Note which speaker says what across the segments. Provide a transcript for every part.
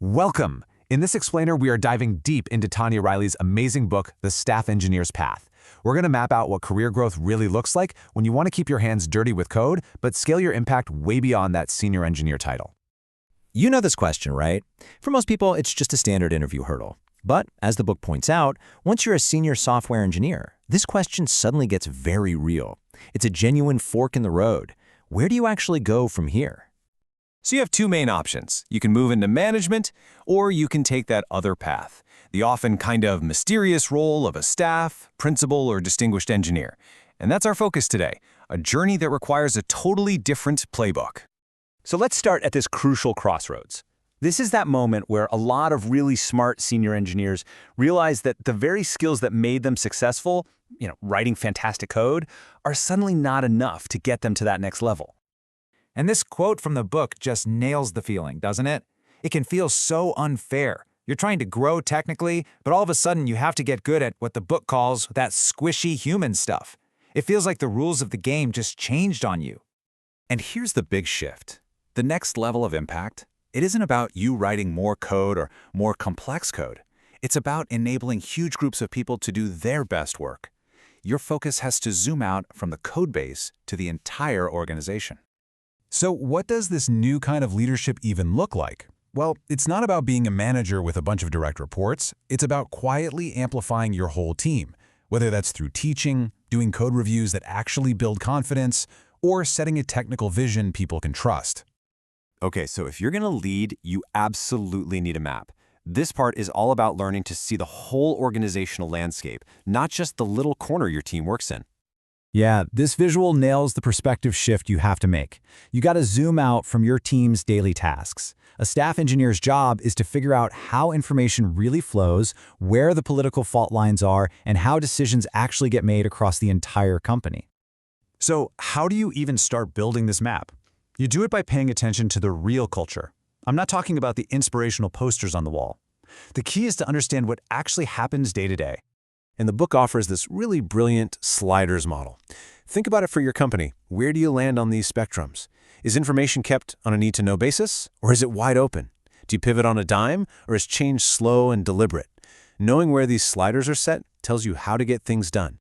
Speaker 1: Welcome! In this explainer, we are diving deep into Tanya Riley's amazing book, The Staff Engineer's Path. We're going to map out what career growth really looks like when you want to keep your hands dirty with code, but scale your impact way beyond that senior engineer title.
Speaker 2: You know this question, right? For most people, it's just a standard interview hurdle. But as the book points out, once you're a senior software engineer, this question suddenly gets very real. It's a genuine fork in the road. Where do you actually go from here?
Speaker 3: So you have two main options. You can move into management, or you can take that other path, the often kind of mysterious role of a staff, principal, or distinguished engineer. And that's our focus today, a journey that requires a totally different playbook.
Speaker 4: So let's start at this crucial crossroads. This is that moment where a lot of really smart senior engineers realize that the very skills that made them successful, writing fantastic code, are suddenly not enough to get them to that next level.
Speaker 5: And this quote from the book just nails the feeling, doesn't it? It can feel so unfair. You're trying to grow technically, but all of a sudden you have to get good at what the book calls that squishy human stuff. It feels like the rules of the game just changed on you.
Speaker 6: And here's the big shift. The next level of impact, it isn't about you writing more code or more complex code. It's about enabling huge groups of people to do their best work. Your focus has to zoom out from the code base to the entire organization.
Speaker 7: So what does this new kind of leadership even look like? Well, it's not about being a manager with a bunch of direct reports. It's about quietly amplifying your whole team, whether that's through teaching, doing code reviews that actually build confidence, or setting a technical vision people can trust.
Speaker 3: Okay, so if you're going to lead, you absolutely need a map. This part is all about learning to see the whole organizational landscape, not just the little corner your team works in.
Speaker 2: Yeah, this visual nails the perspective shift you have to make. You got to zoom out from your team's daily tasks. A staff engineer's job is to figure out how information really flows, where the political fault lines are, and how decisions actually get made across the entire company.
Speaker 1: So how do you even start building this map? You do it by paying attention to the real culture. I'm not talking about the inspirational posters on the wall. The key is to understand what actually happens day to day. And the book offers this really brilliant sliders model. Think about it for your company. Where do you land on these spectrums? Is information kept on a need-to-know basis, or is it wide open? Do you pivot on a dime, or is change slow and deliberate? Knowing where these sliders are set tells you how to get things done.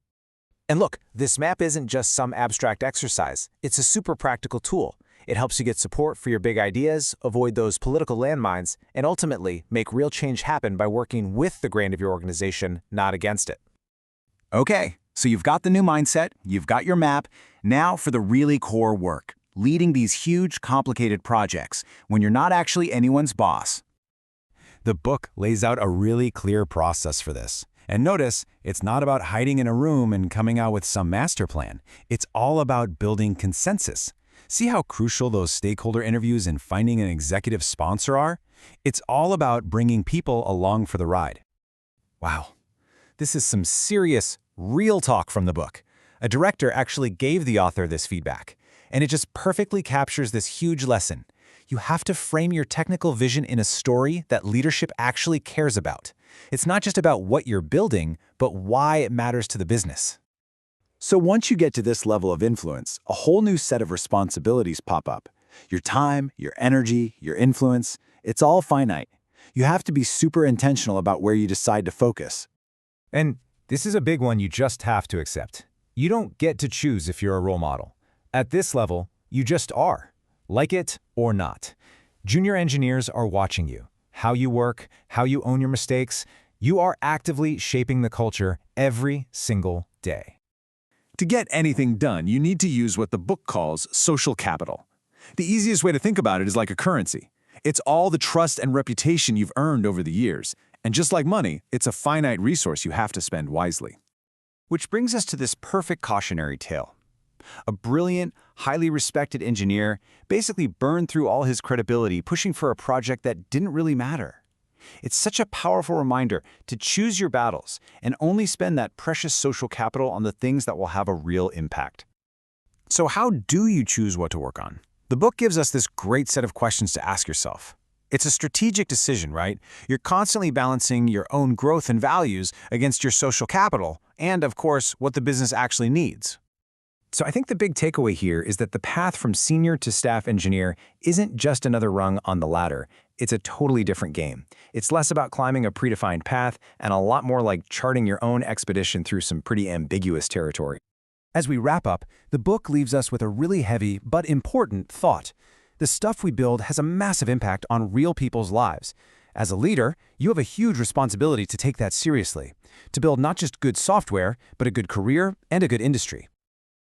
Speaker 5: And look, this map isn't just some abstract exercise. It's a super practical tool. It helps you get support for your big ideas, avoid those political landmines, and ultimately make real change happen by working with the grain of your organization, not against it.
Speaker 4: Okay, so you've got the new mindset, you've got your map. Now for the really core work, leading these huge, complicated projects when you're not actually anyone's boss.
Speaker 1: The book lays out a really clear process for this. And notice, it's not about hiding in a room and coming out with some master plan. It's all about building consensus. See how crucial those stakeholder interviews and finding an executive sponsor are? It's all about bringing people along for the ride. Wow, this is some serious, real talk from the book. A director actually gave the author this feedback, and it just perfectly captures this huge lesson. You have to frame your technical vision in a story that leadership actually cares about. It's not just about what you're building, but why it matters to the business.
Speaker 4: So once you get to this level of influence, a whole new set of responsibilities pop up. Your time, your energy, your influence, it's all finite. You have to be super intentional about where you decide to focus.
Speaker 5: And this is a big one you just have to accept. You don't get to choose if you're a role model. At this level, you just are. Like it or not. Junior engineers are watching you. How you work, how you own your mistakes. You are actively shaping the culture every single day.
Speaker 1: To get anything done, you need to use what the book calls social capital. The easiest way to think about it is like a currency. It's all the trust and reputation you've earned over the years. And just like money, it's a finite resource you have to spend wisely.
Speaker 4: Which brings us to this perfect cautionary tale. A brilliant, highly respected engineer basically burned through all his credibility pushing for a project that didn't really matter. It's such a powerful reminder to choose your battles and only spend that precious social capital on the things that will have a real impact.
Speaker 1: So how do you choose what to work on? The book gives us this great set of questions to ask yourself. It's a strategic decision, right? You're constantly balancing your own growth and values against your social capital and, of course, what the business actually needs. So I think the big takeaway here is that the path from senior to staff engineer isn't just another rung on the ladder.
Speaker 3: it's a totally different game. It's less about climbing a predefined path and a lot more like charting your own expedition through some pretty ambiguous territory.
Speaker 1: As we wrap up, the book leaves us with a really heavy but important thought. The stuff we build has a massive impact on real people's lives. As a leader, you have a huge responsibility to take that seriously, to build not just good software, but a good career and a good industry.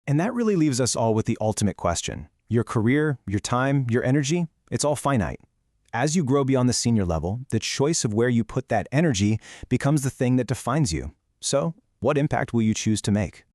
Speaker 1: And that really leaves us all with the ultimate question. Your career, your time, your energy, it's all finite. As you grow beyond the senior level, the choice of where you put that energy becomes the thing that defines you. So, what impact will you choose to make?